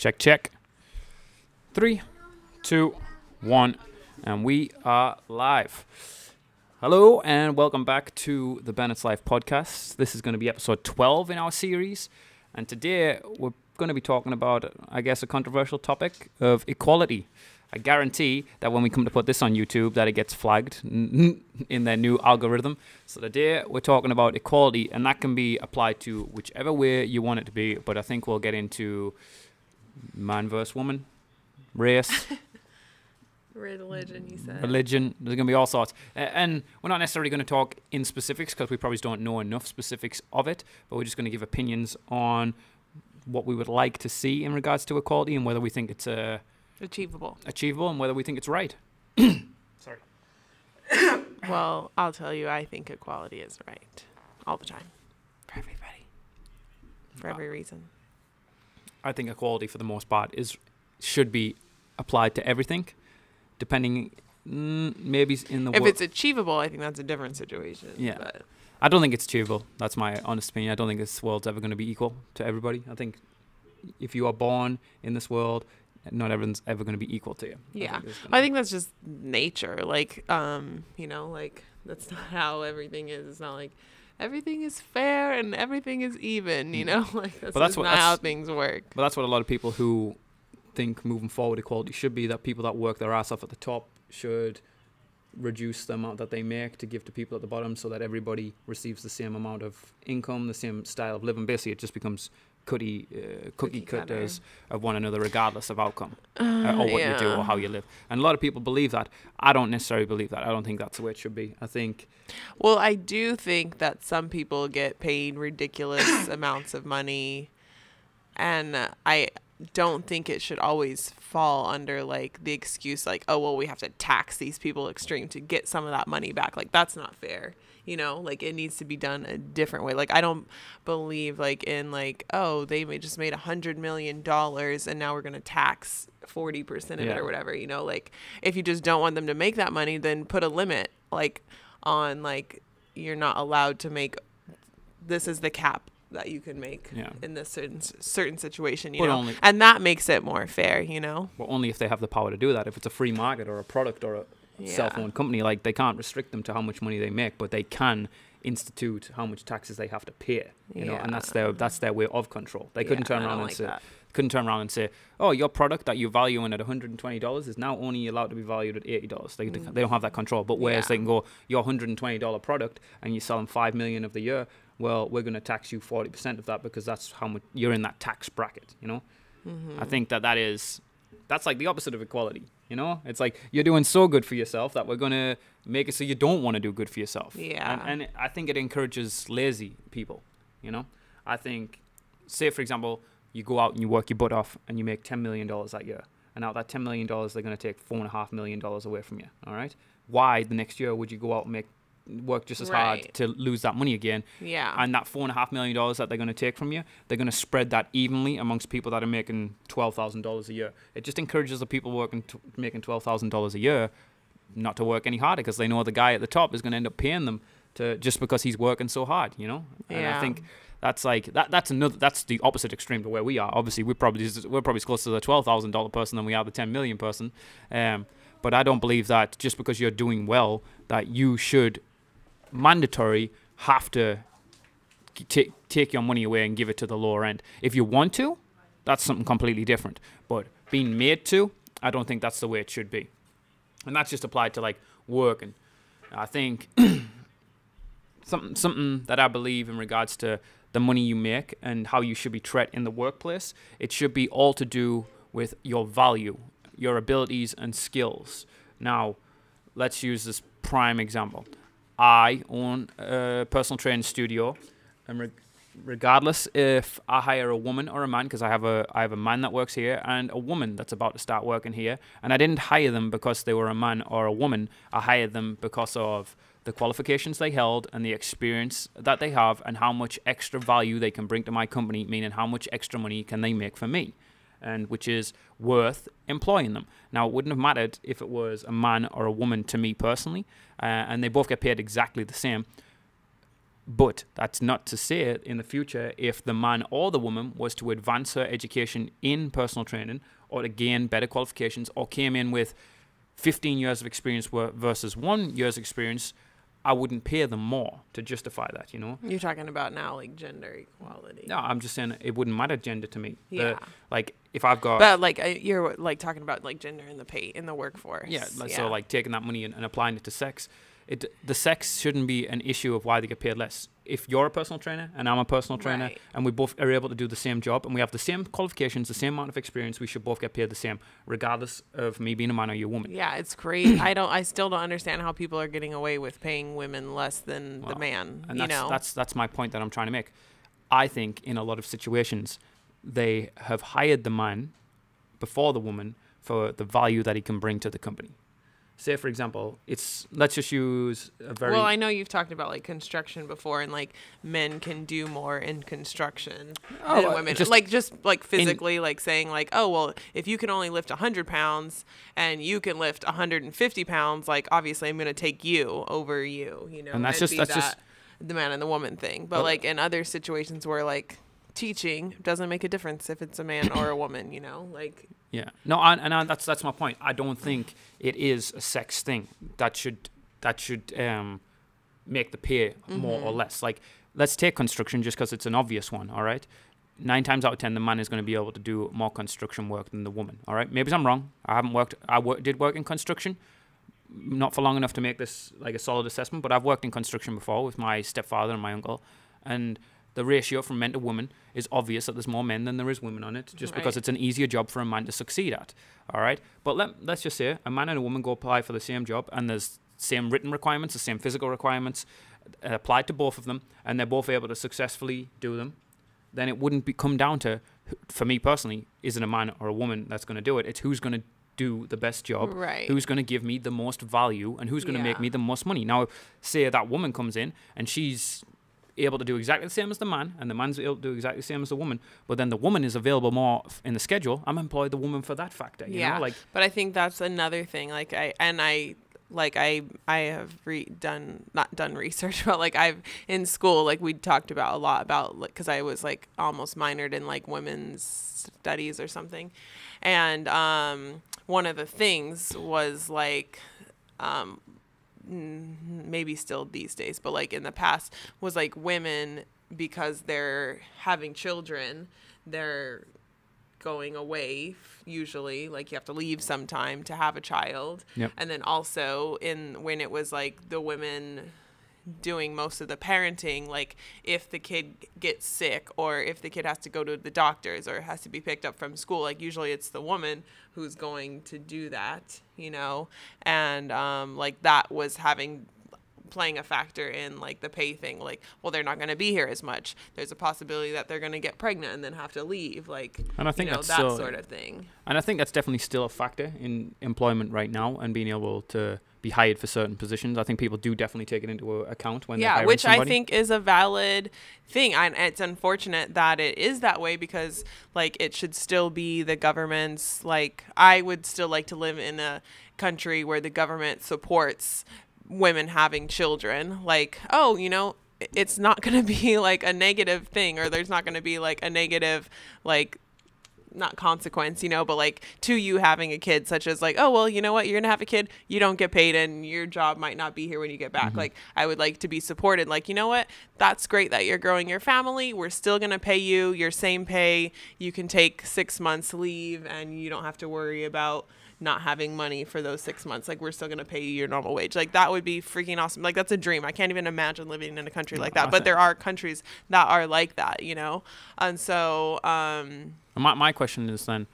Check, check. 3, 2, 1, and we are live. Hello, and welcome back to the Bennetts Live podcast. This is going to be episode 12 in our series, and today we're going to be talking about, I guess, a controversial topic of equality. I guarantee that when we come to put this on YouTube, that it gets flagged in their new algorithm. So today we're talking about equality, and that can be applied to whichever way you want it to be. But I think we'll get into man versus woman, race, religion. You said religion. There's going to be all sorts, and we're not necessarily going to talk in specifics because we probably don't know enough specifics of it. But we're just going to give opinions on what we would like to see in regards to equality and whether we think it's achievable and whether we think it's right. Sorry. Well, I'll tell you, I think equality is right all the time for everybody, for every reason. I think equality for the most part should be applied to everything, depending maybe in the if it's achievable, I think that's a different situation. Yeah. But I don't think it's achievable. That's my honest opinion. I don't think this world's ever going to be equal to everybody. I think if you are born in this world, not everyone's ever going to be equal to you. Yeah. I think that's just nature. Like, like that's not how everything is. It's not like everything is fair and everything is even, like that's not how things work. But that's what a lot of people who think moving forward equality should be, that people that work their ass off at the top should reduce the amount that they make to give to people at the bottom so that everybody receives the same amount of income, the same style of living. Basically, it just becomes cookie cutters of one another regardless of outcome or what you do or how you live. And a lot of people believe that. I don't necessarily believe that. I don't think that's the way it should be. I think... Well, I do think that some people get paid ridiculous amounts of money, and I don't think it should always fall under like the excuse like, oh, well, we have to tax these people extreme to get some of that money back. Like, that's not fair. Like it needs to be done a different way. Like, I don't believe like in like, oh, they just made $100 million and now we're going to tax 40% of it or whatever, like if you just don't want them to make that money, then put a limit like on like, you're not allowed to make, this is the cap that you can make in this certain situation, and that makes it more fair, Well, only if they have the power to do that. If it's a free market or a product or a self-owned company, like they can't restrict them to how much money they make, but they can institute how much taxes they have to pay, and that's their way of control. They couldn't turn around and say, oh, your product that you're valuing at $120 is now only allowed to be valued at $80. They don't have that control. But whereas they can go, your $120 product and you sell them 5 million of the year, well, we're going to tax you 40% of that because that's how much you're in that tax bracket. I think that's like the opposite of equality. It's like you're doing so good for yourself that we're going to make it so you don't want to do good for yourself. And I think it encourages lazy people. I think, say for example, you go out and you work your butt off and you make $10 million that year, and out of that $10 million they're going to take $4.5 million away from you. All right, why the next year would you go out and work just as hard to lose that money again? And that $4.5 million that they're going to take from you, they're going to spread that evenly amongst people that are making $12,000 a year. It just encourages the people making $12,000 a year not to work any harder because they know the guy at the top is going to end up paying them to just because he's working so hard, And I think that's like that's the opposite extreme to where we are. Obviously, we're probably closer to the $12,000 person than we are the 10 million person. But I don't believe that just because you're doing well that you should mandatory have to take your money away and give it to the lower end. If you want to, that's something completely different. But being made to, I don't think that's the way it should be. And that's just applied to like work. And I think something that I believe in regards to the money you make and how you should be treated in the workplace, it should be all to do with your value, your abilities and skills. Now, let's use this prime example. I own a personal training studio, and regardless if I hire a woman or a man, because I have a man that works here and a woman that's about to start working here, and I didn't hire them because they were a man or a woman. I hired them because of the qualifications they held and the experience that they have and how much extra value they can bring to my company, meaning how much extra money can they make for me, and which is worth employing them. Now, it wouldn't have mattered if it was a man or a woman to me personally, and they both get paid exactly the same. But that's not to say it in the future, if the man or the woman was to advance her education in personal training or to gain better qualifications or came in with 15 years of experience versus 1 year's experience, I wouldn't pay them more to justify that, you know? You're talking about now, like, gender equality. No, I'm just saying it wouldn't matter gender to me. Yeah. Like, if I've got... But, like, you're, like, talking about, like, gender in the pay, in the workforce. Yeah, so, like, taking that money and applying it to sex. The sex shouldn't be an issue of why they get paid less. If you're a personal trainer and I'm a personal trainer and we both are able to do the same job and we have the same qualifications, the same amount of experience, we should both get paid the same, regardless of me being a man or you a woman. Yeah, it's great. I still don't understand how people are getting away with paying women less than the man. And that's my point that I'm trying to make. I think in a lot of situations they have hired the man before the woman for the value that he can bring to the company. Say, for example, let's just use a very... Well, I know you've talked about, like, construction before, and, like, men can do more in construction than women. Just physically, like, saying, like, oh, well, if you can only lift 100 pounds and you can lift 150 pounds, like, obviously I'm going to take you over you, you know? And that's just the man and the woman thing. But, like, in other situations where, like, teaching doesn't make a difference if it's a man or a woman, you know? Like... Yeah, no, that's my point. I don't think it is a sex thing that should make the pay more or less. Like, let's take construction just because it's an obvious one. All right, 9 times out of 10, the man is going to be able to do more construction work than the woman. All right, maybe I'm wrong. I haven't worked. Did work in construction, not for long enough to make this like a solid assessment. But I've worked in construction before with my stepfather and my uncle, and the ratio from men to women is obvious that there's more men than there is women on it, just because it's an easier job for a man to succeed at. All right, but let's just say a man and a woman go apply for the same job, and there's same written requirements, the same physical requirements applied to both of them, and they're both able to successfully do them. Then it wouldn't come down to, for me personally, is it a man or a woman that's going to do it? It's who's going to do the best job, who's going to give me the most value, and who's going to make me the most money. Now, say that woman comes in and she's able to do exactly the same as the man, and the man's able to do exactly the same as the woman, but then the woman is available more in the schedule. I'm employ the woman for that factor. You know? Like, but I think that's another thing. Like I have not done research, but like I've in school, like we talked about a lot about, like, because I was like almost minored in like women's studies or something, and one of the things was like maybe still these days, but like in the past was like women, because they're having children, they're going away usually, like you have to leave sometime to have a child. And then also when it was like the women doing most of the parenting, like if the kid gets sick or if the kid has to go to the doctors or has to be picked up from school, like usually it's the woman who's going to do that, you know, and like that was playing a factor in like the pay thing. Like, well, they're not going to be here as much, there's a possibility that they're going to get pregnant and then have to leave, like, and I think that's that sort of thing. And I think that's definitely still a factor in employment right now and being able to be hired for certain positions. I think people do definitely take it into account when they're hiring which somebody. I think is a valid thing. And it's unfortunate that it is that way, because like it should still be the government's, like I would still like to live in a country where the government supports women having children. Like, oh, you know, it's not going to be like a negative thing, or there's not going to be like a negative, like, not consequence, you know, but like to you having a kid, such as like, oh, well, you know what, you're gonna have a kid, you don't get paid and your job might not be here when you get back. Like, I would like to be supported. Like, you know what, that's great that you're growing your family, we're still gonna pay you your same pay, you can take 6 months leave and you don't have to worry about not having money for those 6 months. Like, we're still going to pay you your normal wage. Like, that would be freaking awesome. Like, that's a dream. I can't even imagine living in a country like that. But there are countries that are like that, you know? And so... My question is then,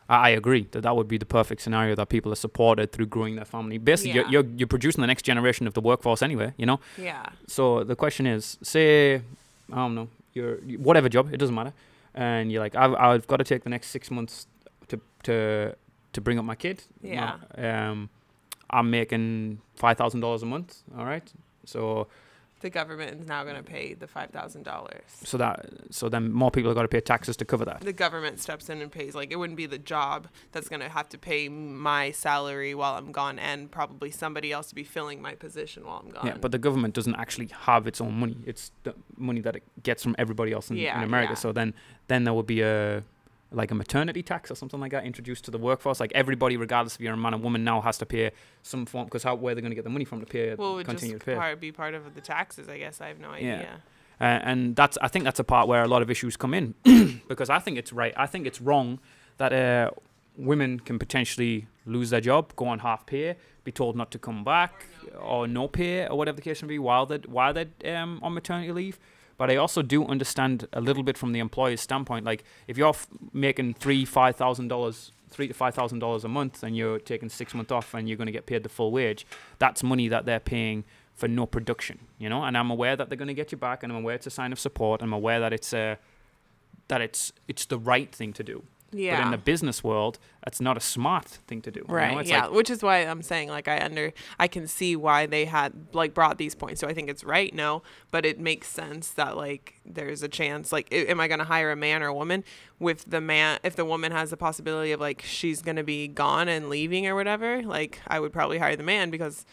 I agree that would be the perfect scenario, that people are supported through growing their family. Basically, you're producing the next generation of the workforce anyway, you know? Yeah. So the question is, say, I don't know, you're whatever job, it doesn't matter. And you're like, I've got to take the next 6 months to bring up my kid. I'm making $5,000 a month. All right. So The government is now going to pay the $5,000. So then more people have got to pay taxes to cover that. The government steps in and pays. Like, it wouldn't be the job that's going to have to pay my salary while I'm gone, and probably somebody else to be filling my position while I'm gone. Yeah, but the government doesn't actually have its own money. It's the money that it gets from everybody else in America. Yeah. So then there would be a maternity tax or something like that introduced to the workforce. Like, everybody, regardless if you're a man or woman, now has to pay some form, because where are they going to get the money from to pay? Well, it would continue just to pay? be part of the taxes, I guess. I have no idea. And I think that's a part where a lot of issues come in, because I think it's right. I think it's wrong that women can potentially lose their job, go on half pay, be told not to come back, or no pay, or whatever the case may be, while they're on maternity leave. But I also do understand a little bit from the employer's standpoint. Like, if you're making $3,000 to $5,000 a month, and you're taking 6 months off, and you're going to get paid the full wage, that's money that they're paying for no production, you know. And I'm aware that they're going to get you back, and I'm aware it's a sign of support. I'm aware that it's the right thing to do. Yeah. But in the business world, that's not a smart thing to do. Right. You know? It's yeah. like, which is why I'm saying, like, I can see why they had, like, brought these points. So I think it's right. No, but it makes sense that, like, there's a chance, like, am I going to hire a man or a woman with the man? If the woman has the possibility of, like, she's going to be gone and leaving or whatever, like, I would probably hire the man because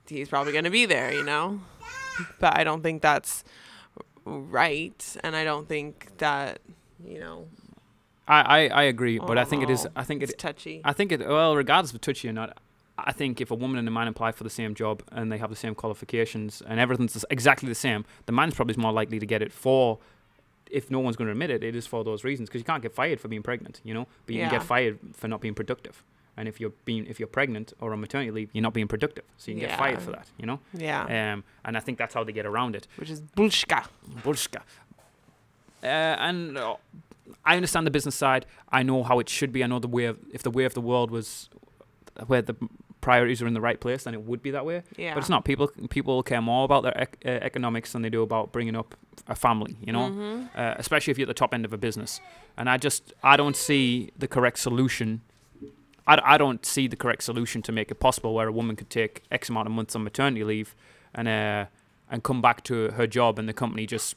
he's probably going to be there, you know? But I don't think that's right. And I don't think that, you know. I agree, but I think it is. I think it's touchy. I think regardless of touchy or not, I think if a woman and a man apply for the same job and they have the same qualifications and everything's exactly the same, the man's probably more likely to get it for, if no one's going to admit it, it is for those reasons, because you can't get fired for being pregnant, you know, but you can get fired for not being productive. And if you're pregnant or on maternity leave, you're not being productive, so you can get fired for that, you know. Yeah. And I think that's how they get around it. Which is bullshka. And I understand the business side. I know how it should be. I know if the way of the world was where the priorities are in the right place, then it would be that way. Yeah. But it's not. People care more about their economics than they do about bringing up a family, you know, especially if you're at the top end of a business. And I don't see the correct solution. I don't see the correct solution to make it possible where a woman could take X amount of months on maternity leave and come back to her job, and the company just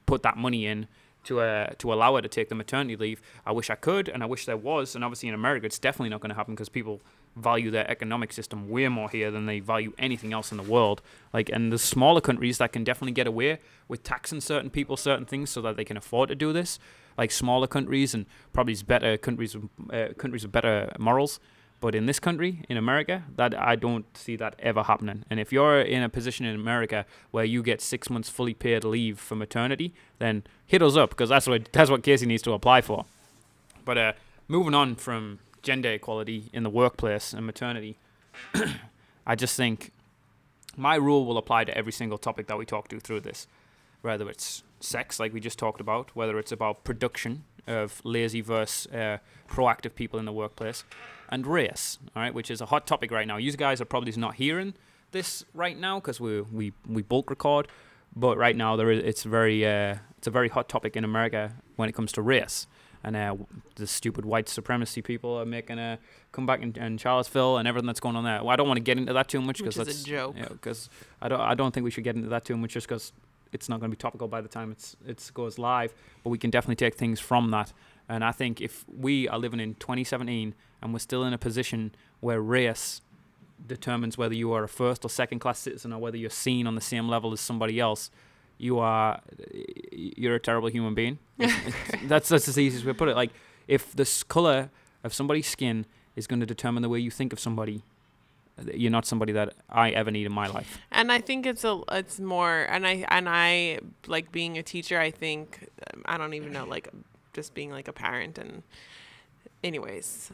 put that money in to allow her to take the maternity leave. I wish I could, and I wish there was. And obviously in America, it's definitely not going to happen, because people value their economic system way more here than they value anything else in the world. Like, and the smaller countries that can definitely get away with taxing certain people certain things so that they can afford to do this, like smaller countries and probably better countries with better morals. But in this country, in America, that I don't see that ever happening. And if you're in a position in America where you get 6 months fully paid leave for maternity, then hit us up, because that's what Casey needs to apply for. But moving on from gender equality in the workplace and maternity, I just think my rule will apply to every single topic that we talk to through this, whether it's sex, like we just talked about, whether it's about production of lazy versus proactive people in the workplace, and race, all right, which is a hot topic right now. You guys are probably not hearing this right now because we bulk record, but right now it's a very hot topic in America when it comes to race. And the stupid white supremacy people are making a comeback in Charlottesville and everything that's going on there. Well, I don't want to get into that too much because that's a joke. Because I don't think we should get into that too much, just because it's not going to be topical by the time it goes live. But we can definitely take things from that. And I think if we are living in 2017 and we're still in a position where race determines whether you are a first or second class citizen or whether you're seen on the same level as somebody else, you're a terrible human being. That's the easiest way to put it. Like, if the color of somebody's skin is going to determine the way you think of somebody, you're not somebody that I ever need in my life. And I think it's more, and I like being a teacher. I think I don't even know, like just being like a parent. And anyways,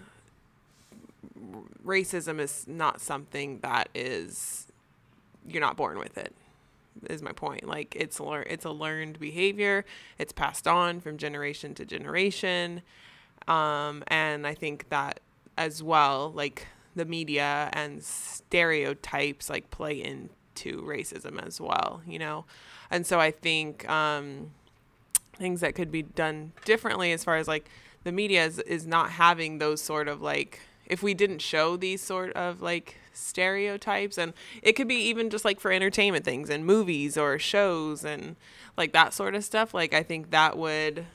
racism is not something that you're not born with it. Is my point. Like, it's a learned behavior. It's passed on from generation to generation. And I think that as well, like the media and stereotypes like play into racism as well, you know? And so I think things that could be done differently as far as like the media is not having those sort of like, if we didn't show these sort of like stereotypes, and it could be even just like for entertainment things and movies or shows and like that sort of stuff, like I think that would,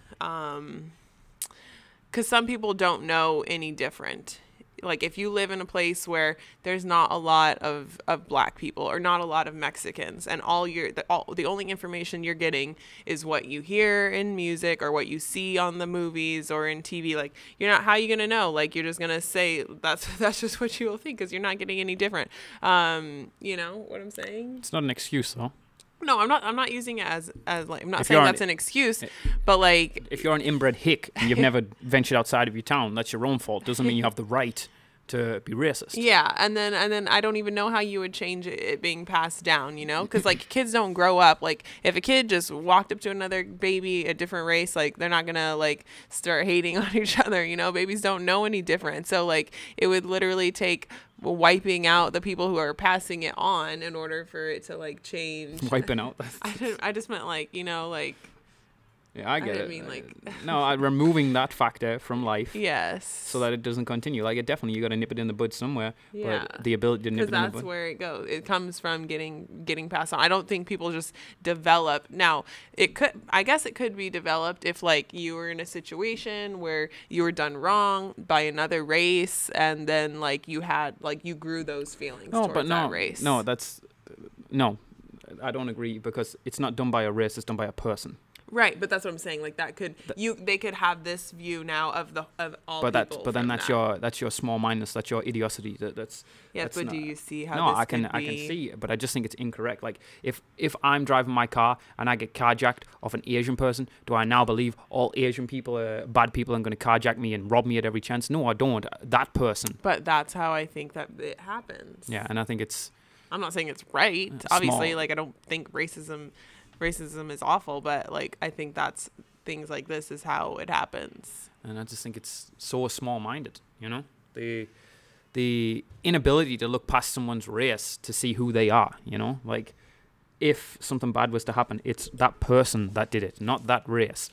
because some people don't know any different. Like if you live in a place where there's not a lot of black people or not a lot of Mexicans, and the only information you're getting is what you hear in music or what you see on the movies or in TV, like how are you going to know? Like you're just going to say that's just what you will think because you're not getting any different. You know what I'm saying? It's not an excuse though. No, I'm not using it as like, I'm not saying that's an excuse, but like if you're an inbred hick and you've never ventured outside of your town, that's your own fault. Doesn't mean you have the right to be racist. Yeah, and then I don't even know how you would change it being passed down, because like kids don't grow up. Like if a kid just walked up to another baby, a different race, like they're not gonna like start hating on each other. Babies don't know any different. So like it would literally take wiping out the people who are passing it on in order for it to like change. Wiping out. I just meant like like. Yeah, I get it. I mean, like no, removing that factor from life. Yes. So that it doesn't continue. Like, you got to nip it in the bud somewhere. Yeah. But the ability to nip it in the bud. Because that's where it goes. It comes from getting passed on. I don't think people just develop. Now, I guess it could be developed if, like, you were in a situation where you were done wrong by another race, and then, like, you grew those feelings towards that race. No, no, I don't agree, because it's not done by a race, it's done by a person. Right, but that's what I'm saying. Like that they could have this view now of all people. But then that's your small mindedness. That's your idiocy. That's but not, do you see how? No, this I can see it, but I just think it's incorrect. Like if I'm driving my car and I get carjacked off an Asian person, do I now believe all Asian people are bad people and going to carjack me and rob me at every chance? No, I don't. That person. But that's how I think that it happens. Yeah, and I think it's. I'm not saying it's right. Obviously, like I don't think racism is awful, but like I think that's things like this is how it happens. And I just think it's so small-minded, the inability to look past someone's race to see who they are, like if something bad was to happen, it's that person that did it, not that race,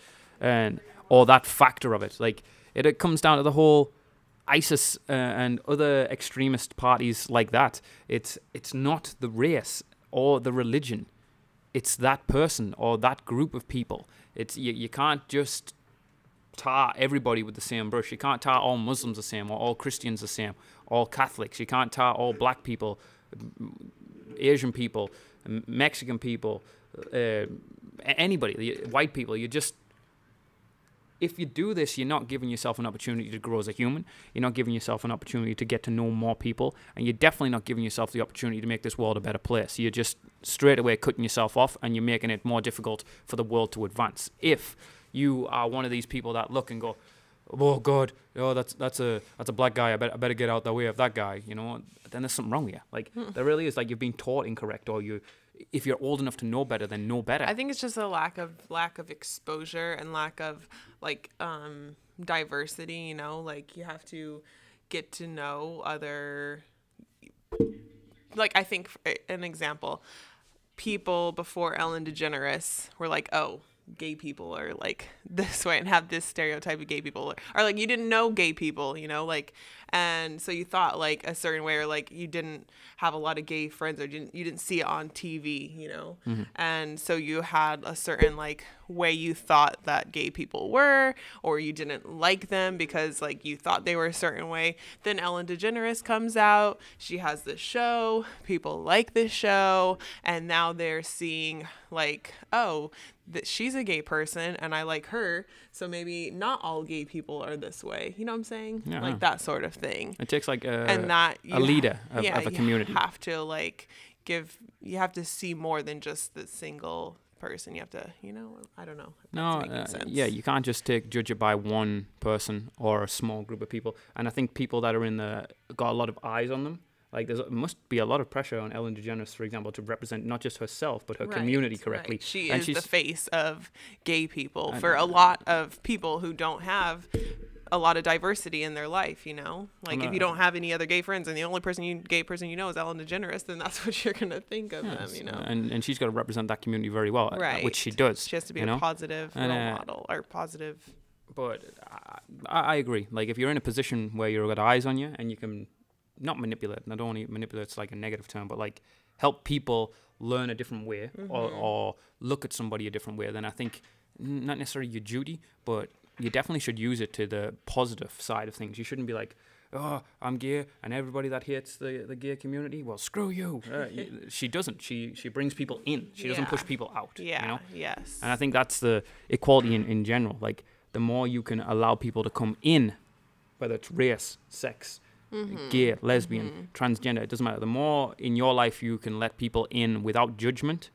or that factor of it. Like it comes down to the whole ISIS and other extremist parties like that. It's not the race or the religion. It's that person or that group of people. It's you can't just tar everybody with the same brush. You can't tar all Muslims the same or all Christians the same, all Catholics. You can't tar all black people, Asian people, Mexican people, anybody, white people. If you do this, you're not giving yourself an opportunity to grow as a human. You're not giving yourself an opportunity to get to know more people. And you're definitely not giving yourself the opportunity to make this world a better place. You're just straight away cutting yourself off, and you're making it more difficult for the world to advance. If you are one of these people that look and go, oh, God, that's a black guy. I better get out the way of that guy, then there's something wrong with you. Like, there really is. Like, you've been taught incorrect, or if you're old enough to know better, then know better. I think it's just a lack of exposure and lack of like diversity, like you have to get to know other, like I think an example, people before Ellen DeGeneres were like, oh, gay people are like this way and have this stereotype of gay people, or like you didn't know gay people, like, and so you thought like a certain way, or like you didn't have a lot of gay friends, or you didn't see it on TV, Mm-hmm. and so you had a certain like way you thought that gay people were, or you didn't like them because like you thought they were a certain way. Then Ellen DeGeneres comes out, she has this show, people like this show, and now they're seeing like, oh, that she's a gay person and I like her, so maybe not all gay people are this way. You know what I'm saying? Yeah. Like that sort of thing. It takes like a leader of a community. You have to like you have to see more than just the single person. You have to, I don't know. No, yeah, you can't just judge it by one person or a small group of people. And I think people that are got a lot of eyes on them. Like there must be a lot of pressure on Ellen DeGeneres, for example, to represent not just herself but her community correctly. Right. She's the face of gay people for a lot of people who don't have a lot of diversity in their life. Like if you don't have any other gay friends and the only gay person you know is Ellen DeGeneres, then that's what you're gonna think of them. And she's got to represent that community very well, right? Which she does. She has to be a positive role model or positive. But I agree. Like, if you're in a position where you've got eyes on you and you can not manipulate, and I don't want to manipulate, it's like a negative term, but like help people learn a different way or look at somebody a different way, then I think not necessarily your duty, but you definitely should use it to the positive side of things. You shouldn't be like, oh, I'm gay, and everybody that hates the gay community, well, screw you. She doesn't. She brings people in. She doesn't push people out. Yeah. You know? Yes. And I think that's the equality in general. Like, the more you can allow people to come in, whether it's race, sex, gay, lesbian, transgender, it doesn't matter. The more in your life you can let people in without judgment,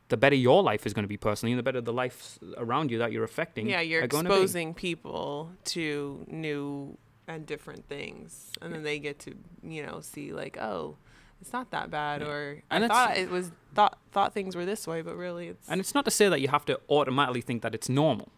the better your life is going to be personally, and the better the life around you that you're affecting. Yeah, you're exposing people to new and different things, and then they get to, see like, oh, it's not that bad, or and I thought things were this way, but really it's. And it's not to say that you have to automatically think that it's normal,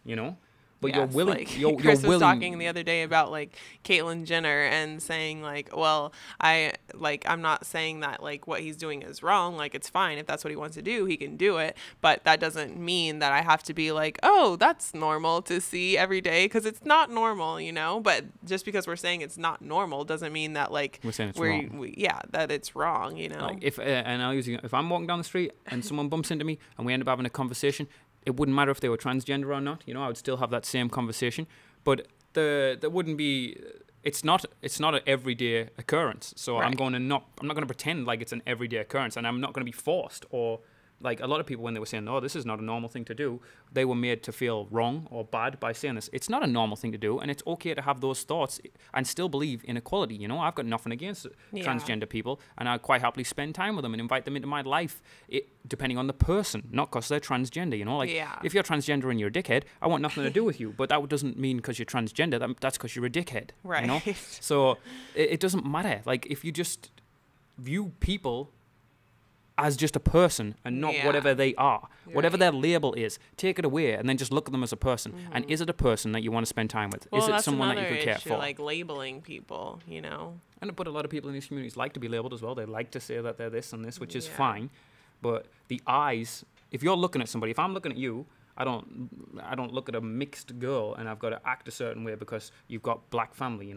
but yes, you're willing. Like, you're Chris willing. was talking the other day about like Caitlyn Jenner and saying like, well, I'm not saying that like what he's doing is wrong. Like, it's fine if that's what he wants to do, he can do it. But that doesn't mean that I have to be like, oh, that's normal to see every day, because it's not normal, But just because we're saying it's not normal doesn't mean that like we're saying it's wrong. That it's wrong, Like if if I'm walking down the street and someone bumps into me and we end up having a conversation, it wouldn't matter if they were transgender or not. I would still have that same conversation. But there wouldn't be. It's not an everyday occurrence. So right. I'm not going to pretend like it's an everyday occurrence, and I'm not going to be forced or. Like, a lot of people, when they were saying, oh, this is not a normal thing to do, they were made to feel wrong or bad by saying this. It's not a normal thing to do, and it's okay to have those thoughts and still believe in equality. I've got nothing against transgender people, and I'd quite happily spend time with them and invite them into my life, depending on the person, not because they're transgender. If you're transgender and you're a dickhead, I want nothing to do with you. But that doesn't mean because you're transgender, that's because you're a dickhead. Right. So it doesn't matter. Like, if you just view people as just a person and not whatever they are, whatever their label is, take it away and then just look at them as a person. And is it a person that you want to spend time with? Well, is it someone that you could care for? Like labeling people, But a lot of people in these communities like to be labeled as well. They like to say that they're this and this, which is fine. But the eyes, if you're looking at somebody, if I'm looking at you, I don't look at a mixed girl and I've got to act a certain way because you've got black family.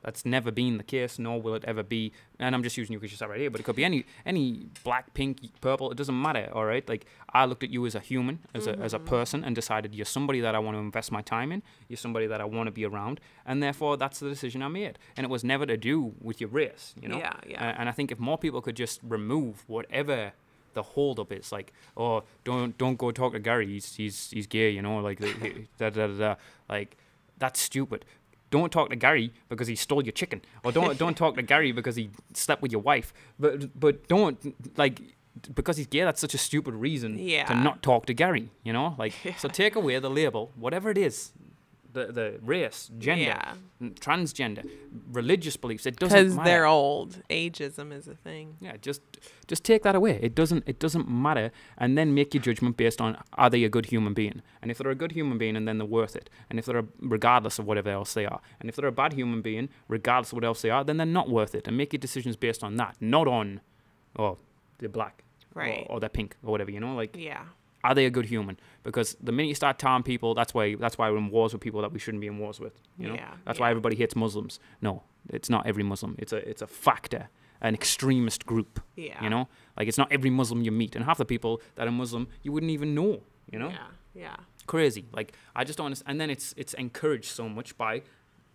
That's never been the case, nor will it ever be. And I'm just using you because you sat right here, but it could be any black, pink, purple. It doesn't matter. All right. Like, I looked at you as a human, as a person, and decided you're somebody that I want to invest my time in. You're somebody that I want to be around, and therefore that's the decision I made. And it was never to do with your race. Yeah. And I think if more people could just remove whatever the hold up is, like, oh, don't go talk to Gary, he's gay, like like, that's stupid. Don't talk to Gary because he stole your chicken, or don't talk to Gary because he slept with your wife, but don't, like, because he's gay, that's such a stupid reason to not talk to Gary, so take away the label, whatever it is, the race, gender, transgender, religious beliefs. It doesn't matter. Because they're old. Ageism is a thing. Yeah, just take that away. It doesn't matter, and then make your judgment based on, are they a good human being? And if they're a good human being, and then they're worth it. And if they're regardless of whatever else they are. And if they're a bad human being, regardless of what else they are, then they're not worth it. And make your decisions based on that, not on, oh, they're black, right, or they're pink, or whatever. Are they a good human? Because the minute you start telling people, that's why we're in wars with people that we shouldn't be in wars with. That's why everybody hates Muslims. No, it's not every Muslim. It's a factor, an extremist group. Yeah. Like, it's not every Muslim you meet, and half the people that are Muslim you wouldn't even know. Yeah. Crazy. Like, I just don't understand. And then it's encouraged so much by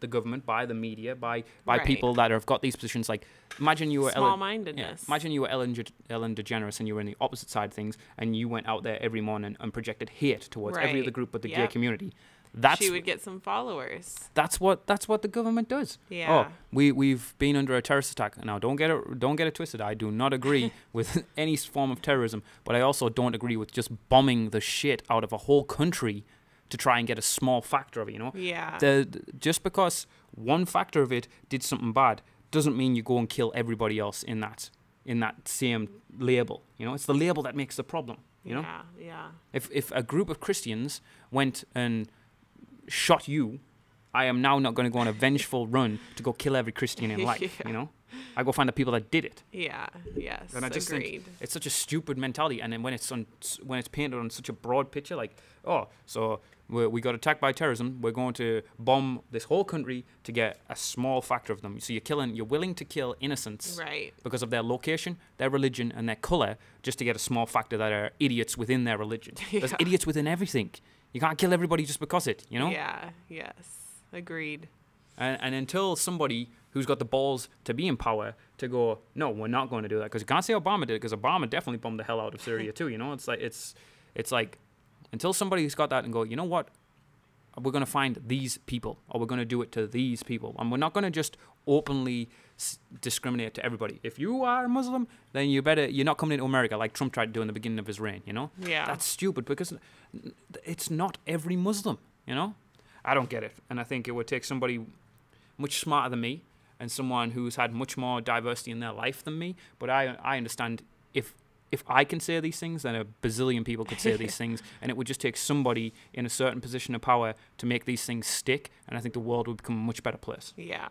the government, by the media, by people that have got these positions. Like, imagine you were small-mindedness. Imagine you were Ellen DeGeneres and you were in the opposite side of things, and you went out there every morning and projected hate towards every other group but the gay community. She would get some followers. That's what the government does. Yeah. Oh, we've been under a terrorist attack. Now, don't get it twisted. I do not agree with any form of terrorism, but I also don't agree with just bombing the shit out of a whole country to try and get a small factor of it, Yeah. Just because one factor of it did something bad doesn't mean you go and kill everybody else in that same label. It's the label that makes the problem. Yeah. If a group of Christians went and shot you, I am now not going to go on a vengeful run to go kill every Christian in life. I go find the people that did it. Yeah. Yes. And I just agreed. think it's such a stupid mentality. And then when it's painted on such a broad picture, like, oh, so we got attacked by terrorism. We're going to bomb this whole country to get a small factor of them. So you're willing to kill innocents because of their location, their religion, and their color, just to get a small factor that are idiots within their religion. There's idiots within everything. You can't kill everybody just because Yeah, yes. Agreed. And until somebody who's got the balls to be in power to go, no, we're not going to do that. Because you can't say Obama did, because Obama definitely bombed the hell out of Syria too, It's like, until somebody's got that and go, you know what, we're going to find these people, or we're going to do it to these people. And we're not going to just openly discriminate to everybody. If you are a Muslim, then you're not coming into America like Trump tried to do in the beginning of his reign, Yeah. That's stupid, because it's not every Muslim, I don't get it. And I think it would take somebody much smarter than me and someone who's had much more diversity in their life than me. But I understand if I can say these things, then a bazillion people could say these things, and it would just take somebody in a certain position of power to make these things stick, and I think the world would become a much better place. Yeah.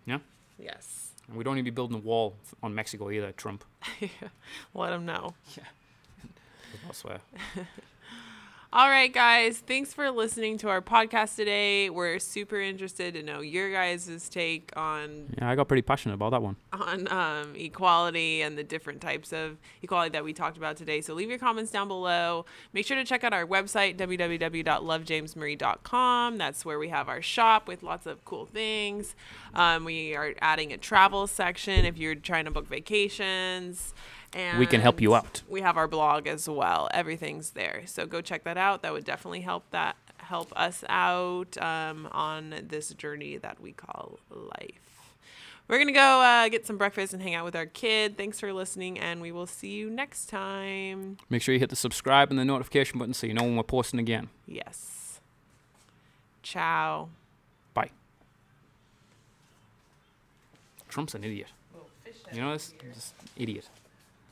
Yeah? Yes. And we don't need to be building a wall on Mexico either, Trump. Let them know. Yeah. I swear. All right, guys. Thanks for listening to our podcast today. We're super interested to know your guys' take on... Yeah, I got pretty passionate about that one. On equality and the different types of equality that we talked about today. So leave your comments down below. Make sure to check out our website, www.lovejamesmarie.com. That's where we have our shop with lots of cool things. We are adding a travel section if you're trying to book vacations. And we can help you out. We have our blog as well. Everything's there. So go check that out. That would definitely help us out on this journey that we call life. We're going to go get some breakfast and hang out with our kid. Thanks for listening, and we will see you next time. Make sure you hit the subscribe and the notification button so you know when we're posting again. Yes. Ciao. Bye. Trump's an idiot. This? Just idiot.